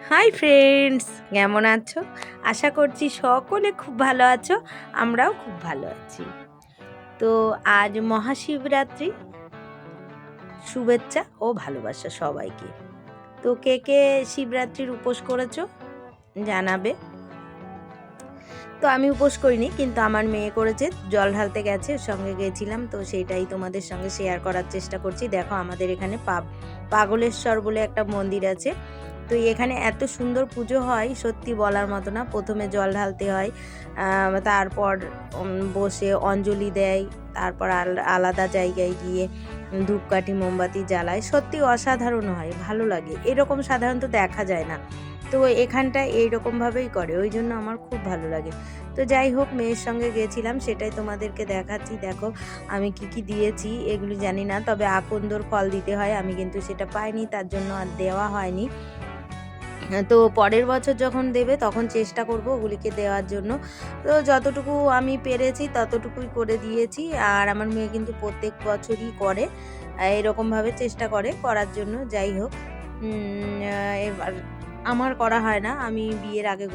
Hi friends, কেমন আছো? আশা করছি সকলে খুব ভালো আছো। আমরাও খুব ভালো আছি। তো আজ মহাশিবরাত্রি, শুভেচ্ছা ও ভালোবাসা সবাইকে। তো কে কে শিবরাত্রির উপোস করেছো জানাবে। তো আমি উপোস করিনি, কিন্তু আমার মেয়ে করেছে, জল ঢালতে গেছে, ওর সঙ্গে গেছিলাম, তো সেইটাই তোমাদের সঙ্গে শেয়ার করার চেষ্টা করছি। দেখো, আমাদের এখানে পাগলেশ্বর বলে একটা মন্দির আছে। তো এখানে এত সুন্দর পুজো হয়, সত্যি বলার মতো না। প্রথমে জল ঢালতে হয়, তারপর বসে অঞ্জলি দেয়, তারপর আলাদা জায়গায় গিয়ে ধূপকাঠি মোমবাতি জ্বালায়। সত্যি অসাধারণ হয়, ভালো লাগে। এরকম সাধারণত দেখা যায় না। তো এখানটায় এইরকমভাবেই করে, ওই জন্য আমার খুব ভালো লাগে। তো যাই হোক, মেয়ের সঙ্গে গেছিলাম, সেটাই তোমাদেরকে দেখাচ্ছি। দেখো আমি কি কি দিয়েছি এগুলি জানি না, তবে আকন্দর ফল দিতে হয়, আমি কিন্তু সেটা পাইনি, তার জন্য আর দেওয়া হয়নি। তো পরের বছর যখন দেবে তখন চেষ্টা করব ওগুলিকে দেওয়ার জন্য। তো যতটুকু আমি পেরেছি ততটুকুই করে দিয়েছি। আর আমার মেয়ে কিন্তু প্রত্যেক বছরই করে, এরকমভাবে চেষ্টা করে করার জন্য। যাই হোক, এবার আমার করা হয় না, আমি বিয়ের আগে